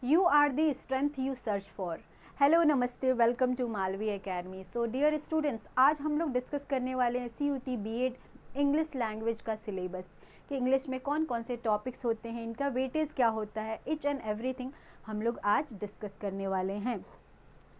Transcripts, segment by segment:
You are the strength you search for. Hello नमस्ते, welcome to Malvi academy. So dear students, आज हम लोग discuss करने वाले हैं CUT BEd इंग्लिश लैंग्वेज का सिलेबस कि इंग्लिश में कौन कौन से टॉपिक्स होते हैं, इनका वेटेज क्या होता है, इच एंड एवरीथिंग हम लोग आज डिस्कस करने वाले हैं.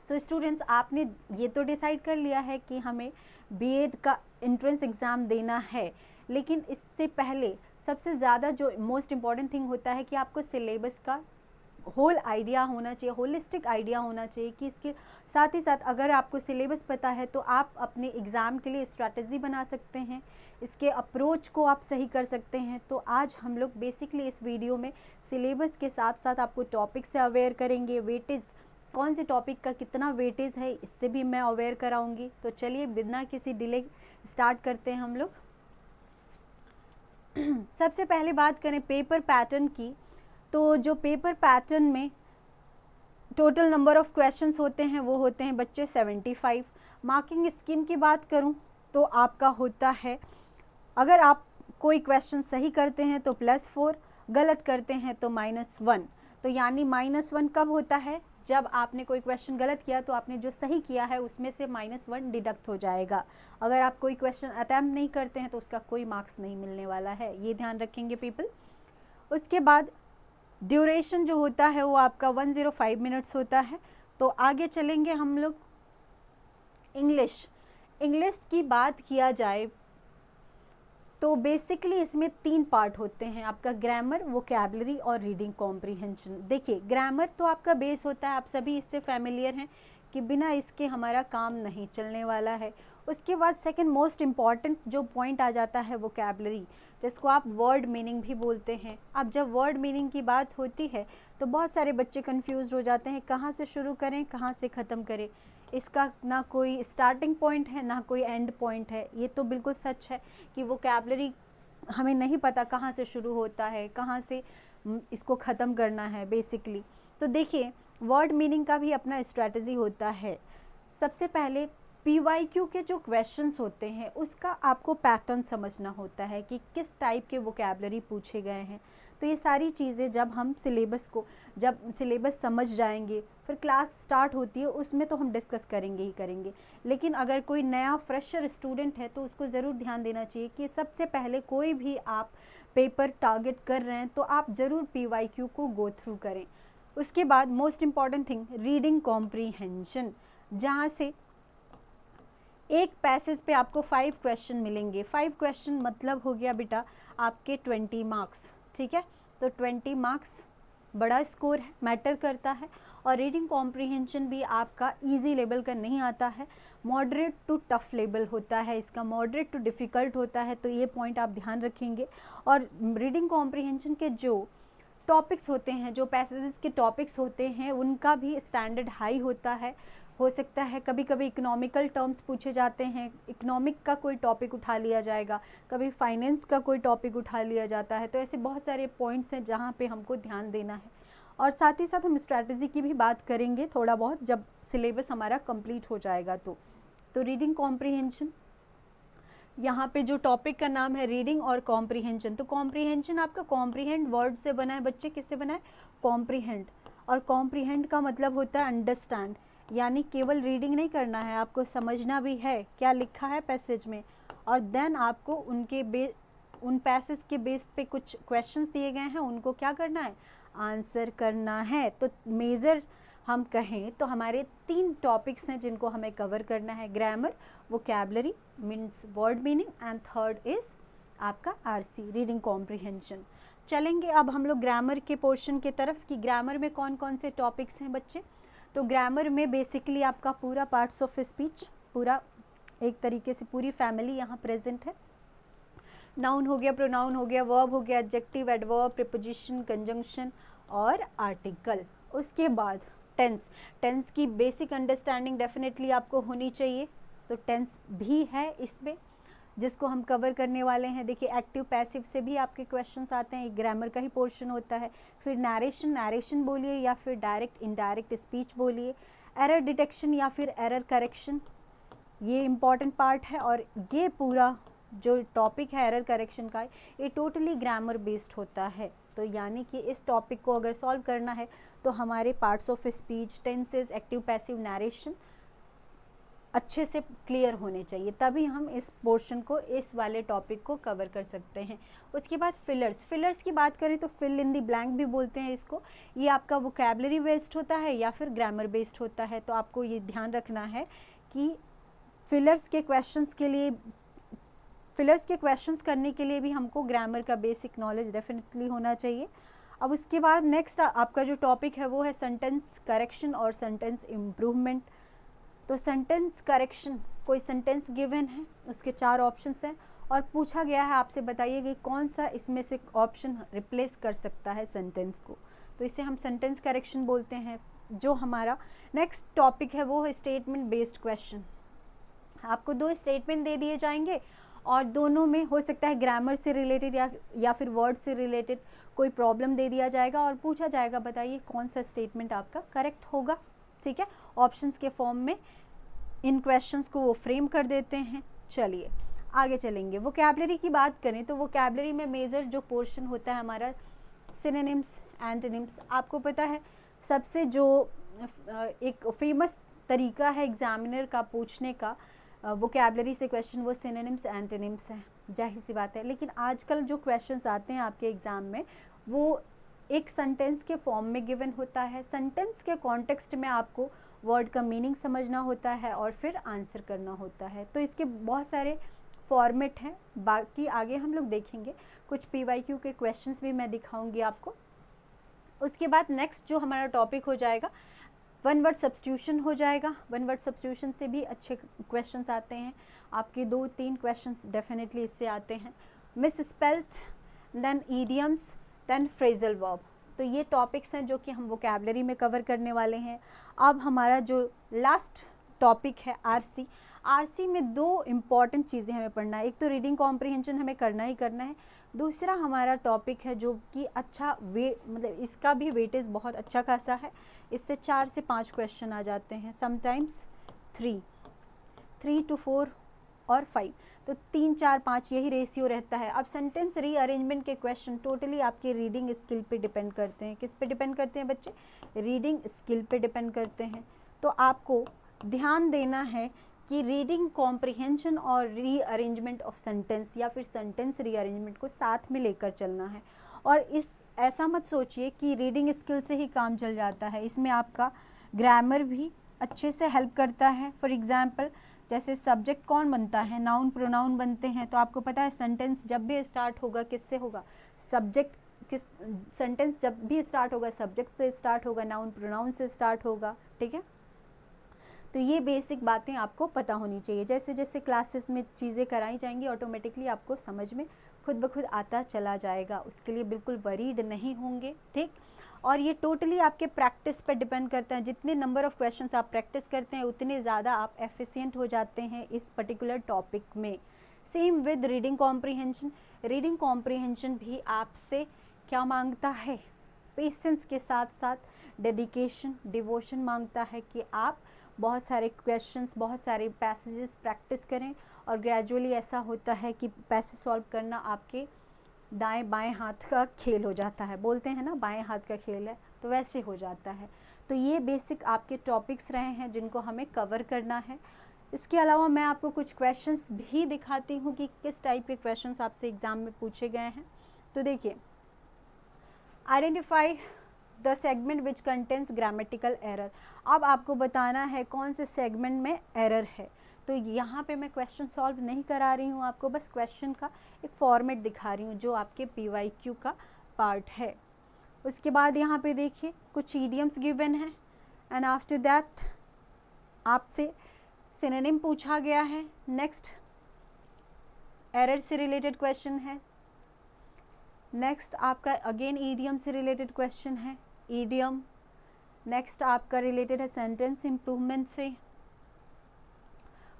सो स्टूडेंट्स, आपने ये तो डिसाइड कर लिया है कि हमें BEd का एंट्रेंस एग्ज़ाम देना है, लेकिन इससे पहले सबसे ज़्यादा जो मोस्ट इम्पॉर्टेंट थिंग होता है कि आपको सिलेबस का होल आइडिया होना चाहिए, होलिस्टिक आइडिया होना चाहिए कि इसके साथ ही साथ अगर आपको सिलेबस पता है तो आप अपने एग्ज़ाम के लिए स्ट्रैटेजी बना सकते हैं, इसके अप्रोच को आप सही कर सकते हैं. तो आज हम लोग बेसिकली इस वीडियो में सिलेबस के साथ साथ आपको टॉपिक से अवेयर करेंगे, वेटेज कौन से टॉपिक का कितना वेटेज है इससे भी मैं अवेयर कराऊंगी. तो चलिए बिना किसी डिले स्टार्ट करते हैं हम लोग. सबसे पहले बात करें पेपर पैटर्न की, तो जो पेपर पैटर्न में टोटल नंबर ऑफ़ क्वेश्चंस होते हैं वो होते हैं बच्चे 75. मार्किंग स्कीम की बात करूं तो आपका होता है, अगर आप कोई क्वेश्चन सही करते हैं तो +4, गलत करते हैं तो -1. तो यानी -1 कब होता है? जब आपने कोई क्वेश्चन गलत किया तो आपने जो सही किया है उसमें से -1 डिडक्ट हो जाएगा. अगर आप कोई क्वेश्चन अटैम्प्ट नहीं करते हैं तो उसका कोई मार्क्स नहीं मिलने वाला है, ये ध्यान रखेंगे पीपल. उसके बाद ड्यूरेशन जो होता है वो आपका 105 मिनट्स होता है. तो आगे चलेंगे हम लोग. इंग्लिश की बात किया जाए तो बेसिकली इसमें 3 पार्ट होते हैं, आपका ग्रामर, वोकैबुलरी और रीडिंग कॉम्प्रिहेंशन. देखिए, ग्रामर तो आपका बेस होता है, आप सभी इससे फैमिलियर हैं कि बिना इसके हमारा काम नहीं चलने वाला है. उसके बाद सेकंड मोस्ट इम्पॉर्टेंट जो पॉइंट आ जाता है वोकैबुलरी, जिसको आप वर्ड मीनिंग भी बोलते हैं. अब जब वर्ड मीनिंग की बात होती है तो बहुत सारे बच्चे कंफ्यूज हो जाते हैं, कहाँ से शुरू करें कहाँ से ख़त्म करें. इसका ना कोई स्टार्टिंग पॉइंट है ना कोई एंड पॉइंट है. ये तो बिल्कुल सच है कि वोकैबुलरी हमें नहीं पता कहाँ से शुरू होता है, कहाँ से इसको ख़त्म करना है बेसिकली. तो देखिए, वर्ड मीनिंग का भी अपना स्ट्रैटेजी होता है. सबसे पहले PYQ के जो क्वेश्चंस होते हैं उसका आपको पैटर्न समझना होता है कि किस टाइप के वोकैबुलरी पूछे गए हैं. तो ये सारी चीज़ें जब हम जब सिलेबस समझ जाएंगे, फिर क्लास स्टार्ट होती है उसमें तो हम डिस्कस करेंगे ही करेंगे. लेकिन अगर कोई नया फ्रेशर स्टूडेंट है तो उसको ज़रूर ध्यान देना चाहिए कि सबसे पहले कोई भी आप पेपर टारगेट कर रहे हैं तो आप ज़रूर PYQ को गो थ्रू करें. उसके बाद most important thing reading comprehension, जहाँ से एक पैसेज पे आपको 5 क्वेश्चन मिलेंगे. 5 क्वेश्चन मतलब हो गया बेटा आपके 20 मार्क्स. ठीक है, तो 20 मार्क्स बड़ा स्कोर है, मैटर करता है. और रीडिंग कॉम्प्रीहेंशन भी आपका इजी लेवल का नहीं आता है, मॉडरेट टू टफ लेवल होता है इसका, मॉडरेट टू डिफ़िकल्ट होता है. तो ये पॉइंट आप ध्यान रखेंगे. और रीडिंग कॉम्प्रीहेंशन के जो टॉपिक्स होते हैं, जो पैसेजेस के टॉपिक्स होते हैं, उनका भी स्टैंडर्ड हाई होता है. हो सकता है कभी कभी इकोनॉमिकल टर्म्स पूछे जाते हैं, इकोनॉमिक का कोई टॉपिक उठा लिया जाएगा, कभी फाइनेंस का कोई टॉपिक उठा लिया जाता है. तो ऐसे बहुत सारे पॉइंट्स हैं जहाँ पे हमको ध्यान देना है. और साथ ही साथ हम स्ट्रैटेजी की भी बात करेंगे थोड़ा बहुत जब सिलेबस हमारा कंप्लीट हो जाएगा. तो रीडिंग कॉम्प्रीहेंशन, यहाँ पे जो टॉपिक का नाम है रीडिंग और कॉम्प्रीहेंशन. तो कॉम्प्रीहेंशन आपका कॉम्प्रीहेंड वर्ड से बना है बच्चे, किससे बना है? कॉम्प्रीहेंड. और कॉम्प्रीहेंड का मतलब होता है अंडरस्टैंड, यानी केवल रीडिंग नहीं करना है, आपको समझना भी है क्या लिखा है पैसेज में. और देन आपको उन पैसेज के बेस पे कुछ क्वेश्चंस दिए गए हैं, उनको क्या करना है? आंसर करना है. तो मेजर हम कहें तो हमारे 3 टॉपिक्स हैं जिनको हमें कवर करना है, grammar, vocabulary means word meaning, and third is आपका RC रीडिंग कॉम्प्रीहेंशन. चलेंगे अब हम लोग ग्रामर के पोर्शन के तरफ कि ग्रामर में कौन कौन से टॉपिक्स हैं बच्चे. तो ग्रामर में बेसिकली आपका पूरा पार्ट्स ऑफ स्पीच, पूरा एक तरीके से पूरी फैमिली यहाँ प्रेजेंट है. नाउन हो गया, प्रोनाउन हो गया, वर्ब हो गया, एडजेक्टिव, एडवर्ब, प्रीपोजिशन, कंजंक्शन और आर्टिकल. उसके बाद टेंस की बेसिक अंडरस्टैंडिंग डेफिनेटली आपको होनी चाहिए. तो टेंस भी है इसमें जिसको हम कवर करने वाले हैं. देखिए, एक्टिव पैसिव से भी आपके क्वेश्चंस आते हैं, एक ग्रामर का ही पोर्शन होता है. फिर नैरेशन बोलिए या फिर डायरेक्ट इनडायरेक्ट स्पीच बोलिए, एरर डिटेक्शन या फिर एरर करेक्शन, ये इम्पॉर्टेंट पार्ट है. और ये पूरा जो टॉपिक है एरर करेक्शन का, ये टोटली ग्रामर बेस्ड होता है. तो यानी कि इस टॉपिक को अगर सॉल्व करना है तो हमारे parts of speech, tenses, active passive narration अच्छे से क्लियर होने चाहिए, तभी हम इस पोर्शन को, इस वाले टॉपिक को कवर कर सकते हैं। उसके बाद फिलर्स की बात करें तो फिल इन दी ब्लैंक भी बोलते हैं इसको। ये आपका वोकैबलरी बेस्ड होता है या फिर ग्रामर बेस्ड होता है, तो आपको ये ध्यान रखना है कि फिलर्स के क्वेश्चंस करने के लिए भी हमको ग्रामर का बेसिक नॉलेज डेफिनेटली होना चाहिए। अब उसके बाद नेक्स्ट आपका जो टॉपिक है वो है सेंटेंस करेक्शन और सेंटेंस इम्प्रूवमेंट। तो सेंटेंस करेक्शन, कोई सेंटेंस गिवन है, उसके 4 ऑप्शंस हैं और पूछा गया है आपसे बताइए कि कौन सा इसमें से ऑप्शन रिप्लेस कर सकता है सेंटेंस को, तो इसे हम सेंटेंस करेक्शन बोलते हैं। जो हमारा नेक्स्ट टॉपिक है वो है स्टेटमेंट बेस्ड क्वेश्चन। आपको 2 स्टेटमेंट दे दिए जाएंगे और दोनों में हो सकता है ग्रामर से रिलेटेड या फिर वर्ड से रिलेटेड कोई प्रॉब्लम दे दिया जाएगा और पूछा जाएगा बताइए कौन सा स्टेटमेंट आपका करेक्ट होगा। ठीक है, ऑप्शंस के फॉर्म में इन क्वेश्चंस को वो फ्रेम कर देते हैं। चलिए आगे चलेंगे। वोकैबलरी की बात करें तो वोकैबलरी में मेजर जो पोर्शन होता है हमारा सिनोनिम्स, एंटोनिम्स। आपको पता है सबसे जो एक फेमस तरीका है एग्जामिनर का पूछने का वोकैबलरी से क्वेश्चन, वो सिनोनिम्स एंटोनिम्स है, जाहिर सी बात है। लेकिन आजकल जो क्वेश्चंस आते हैं आपके एग्ज़ाम में वो एक सेंटेंस के फॉर्म में गिवन होता है। सेंटेंस के कॉन्टेक्स्ट में आपको वर्ड का मीनिंग समझना होता है और फिर आंसर करना होता है। तो इसके बहुत सारे फॉर्मेट हैं, बाकी आगे हम लोग देखेंगे। कुछ PYQ के क्वेश्चंस भी मैं दिखाऊंगी आपको। उसके बाद नेक्स्ट जो हमारा टॉपिक हो जाएगा वन वर्ड सब्स्टिट्यूशन हो जाएगा। वन वर्ड सब्स्टिट्यूशन से भी अच्छे क्वेश्चंस आते हैं, आपके 2-3 क्वेश्चंस डेफिनेटली इससे आते हैं। Misspelt, then idioms, then phrasal verb. तो ये टॉपिक्स हैं जो कि हम वोकैबलरी में कवर करने वाले हैं। अब हमारा जो लास्ट टॉपिक है आरसी में 2 इम्पॉर्टेंट चीज़ें हमें पढ़ना है। एक तो रीडिंग कॉम्प्रिहेंशन हमें करना ही करना है, दूसरा हमारा टॉपिक है जो कि अच्छा मतलब इसका भी वेटेज बहुत अच्छा खासा है। इससे 4 से 5 क्वेश्चन आ जाते हैं, समटाइम्स 3 to 4 और 5, तो 3, 4, 5 यही रेशियो रहता है। अब सेंटेंस रीअरेंजमेंट के क्वेश्चन टोटली आपके रीडिंग स्किल पे डिपेंड करते हैं। किस पे डिपेंड करते हैं बच्चे? रीडिंग स्किल पे डिपेंड करते हैं। तो आपको ध्यान देना है कि रीडिंग कॉम्प्रिहेंशन और रीअरेंजमेंट ऑफ सेंटेंस या फिर सेंटेंस रीअरेंजमेंट को साथ में लेकर चलना है। और ऐसा मत सोचिए कि रीडिंग स्किल से ही काम चल जाता है, इसमें आपका ग्रामर भी अच्छे से हेल्प करता है। फॉर एग्जाम्पल जैसे सब्जेक्ट कौन बनता है? नाउन प्रोनाउन बनते हैं। तो आपको पता है सेंटेंस जब भी स्टार्ट होगा किससे होगा? सेंटेंस जब भी स्टार्ट होगा सब्जेक्ट से स्टार्ट होगा, नाउन प्रोनाउन से स्टार्ट होगा। ठीक है, तो ये बेसिक बातें आपको पता होनी चाहिए। जैसे जैसे क्लासेस में चीज़ें कराई जाएंगी ऑटोमेटिकली आपको समझ में खुद ब खुद आता चला जाएगा, उसके लिए बिल्कुल वरीड नहीं होंगे। ठीक, और ये टोटली आपके प्रैक्टिस पर डिपेंड करता है। जितने नंबर ऑफ़ क्वेश्चंस आप प्रैक्टिस करते हैं उतने ज़्यादा आप एफिशिएंट हो जाते हैं इस पर्टिकुलर टॉपिक में। Same with reading comprehension. Reading comprehension भी आपसे क्या मांगता है? पेशेंस के साथ साथ डेडिकेशन, डिवोशन मांगता है कि आप बहुत सारे क्वेश्चंस, बहुत सारे पैसेजेस प्रैक्टिस करें। और ग्रेजुअली ऐसा होता है कि पैसेज सॉल्व करना आपके दाएं बाएं हाथ का खेल हो जाता है। बोलते हैं ना बाएं हाथ का खेल है, तो वैसे हो जाता है। तो ये बेसिक आपके टॉपिक्स रहे हैं जिनको हमें कवर करना है। इसके अलावा मैं आपको कुछ क्वेश्चंस भी दिखाती हूँ कि किस टाइप के क्वेश्चंस आपसे एग्ज़ाम में पूछे गए हैं। तो देखिए, identify the segment which contains grammatical error. अब आपको बताना है कौन से सेगमेंट में एरर है। तो यहाँ पे मैं क्वेश्चन सॉल्व नहीं करा रही हूँ, आपको बस क्वेश्चन का एक फॉर्मेट दिखा रही हूँ जो आपके PYQ का पार्ट है। उसके बाद यहाँ पे देखिए कुछ ईडियम्स गिवन है एंड आफ्टर दैट आपसे सिनोनिम पूछा गया है। नेक्स्ट एरर से रिलेटेड क्वेश्चन है। नेक्स्ट आपका अगेन ईडियम से रिलेटेड क्वेश्चन है, ईडियम। नेक्स्ट आपका रिलेटेड है सेंटेंस इम्प्रूवमेंट से,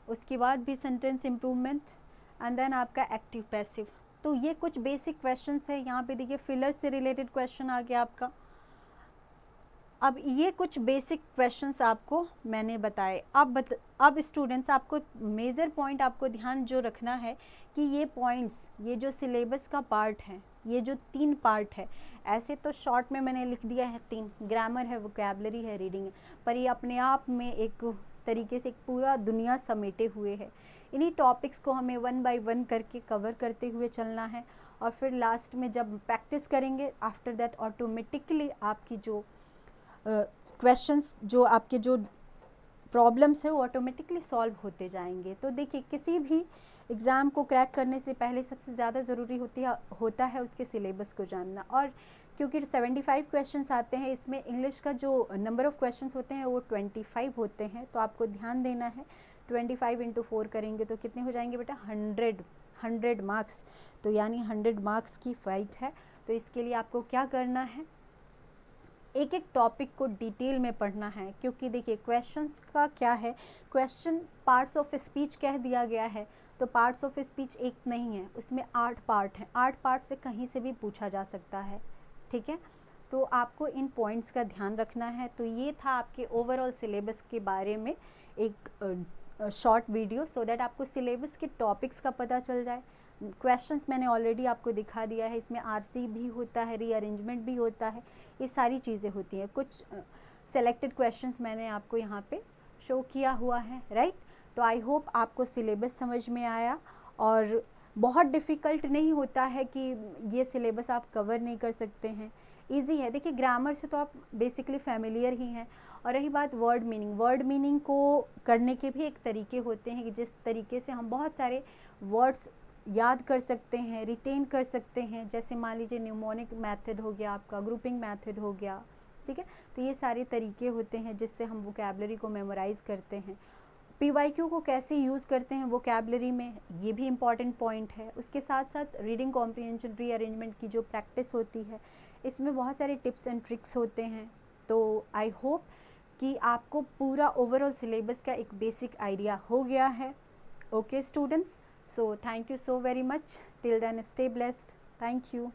उसके बाद भी सेंटेंस इम्प्रूवमेंट एंड देन आपका एक्टिव पैसिव। तो ये कुछ बेसिक क्वेश्चंस है। यहाँ पे देखिए फिलर से रिलेटेड क्वेश्चन आ गया आपका। अब ये कुछ बेसिक क्वेश्चंस आपको मैंने बताए। अब स्टूडेंट्स आपको मेजर पॉइंट आपको ध्यान जो रखना है कि ये पॉइंट्स, ये जो सिलेबस का पार्ट है, ये जो 3 पार्ट है, ऐसे तो शॉर्ट में मैंने लिख दिया है 3, ग्रामर है, वोकैबुलरी है, रीडिंग है, पर ये अपने आप में एक तरीके से एक पूरा दुनिया समेटे हुए है। इन्हीं टॉपिक्स को हमें 1 बाय 1 करके कवर करते हुए चलना है, और फिर लास्ट में जब प्रैक्टिस करेंगे, आफ्टर दैट ऑटोमेटिकली आपकी जो क्वेश्चंस, जो आपके जो प्रॉब्लम्स है वो ऑटोमेटिकली सॉल्व होते जाएंगे। तो देखिए, किसी भी एग्ज़ाम को क्रैक करने से पहले सबसे ज़्यादा ज़रूरी होता है उसके सिलेबस को जानना। और क्योंकि 75 क्वेश्चंस आते हैं, इसमें इंग्लिश का जो नंबर ऑफ़ क्वेश्चंस होते हैं वो 25 होते हैं, तो आपको ध्यान देना है। 25 इंटू 4 करेंगे तो कितने हो जाएंगे बेटा? 100 मार्क्स। तो यानी 100 मार्क्स की फ़ाइट है। तो इसके लिए आपको क्या करना है, एक एक टॉपिक को डिटेल में पढ़ना है। क्योंकि देखिए, क्वेश्चंस का क्या है, क्वेश्चन पार्ट्स ऑफ स्पीच कह दिया गया है, तो पार्ट्स ऑफ स्पीच एक नहीं है, उसमें 8 पार्ट हैं। 8 पार्ट से कहीं से भी पूछा जा सकता है, ठीक है। तो आपको इन पॉइंट्स का ध्यान रखना है। तो ये था आपके ओवरऑल सिलेबस के बारे में एक शॉर्ट वीडियो, सो दैट आपको सिलेबस के टॉपिक्स का पता चल जाए। क्वेश्चंस मैंने ऑलरेडी आपको दिखा दिया है, इसमें आरसी भी होता है, रीअरेंजमेंट भी होता है, ये सारी चीज़ें होती हैं। कुछ सेलेक्टेड क्वेश्चंस मैंने आपको यहाँ पे शो किया हुआ है, राइट। तो आई होप आपको सिलेबस समझ में आया, और बहुत डिफ़िकल्ट नहीं होता है कि ये सिलेबस आप कवर नहीं कर सकते हैं, ईजी है। देखिए, ग्रामर से तो आप बेसिकली फैमिलियर ही हैं। और रही बात वर्ड मीनिंग को करने के भी एक तरीके होते हैं कि जिस तरीके से हम बहुत सारे वर्ड्स याद कर सकते हैं, रिटेन कर सकते हैं। जैसे मान लीजिए न्यूमोनिक मेथड हो गया आपका, ग्रुपिंग मेथड हो गया, ठीक है। तो ये सारे तरीके होते हैं जिससे हम वोकैबुलरी को मेमोराइज़ करते हैं। पीवाईक्यू को कैसे यूज़ करते हैं वोकैबुलरी में, ये भी इम्पॉर्टेंट पॉइंट है। उसके साथ साथ रीडिंग कॉम्प्रिहेंशन, रीअरेंजमेंट की जो प्रैक्टिस होती है, इसमें बहुत सारे टिप्स एंड ट्रिक्स होते हैं। तो आई होप कि आपको पूरा ओवरऑल सिलेबस का एक बेसिक आइडिया हो गया है। Okay students, so thank you so very much. Till then, stay blessed. Thank you.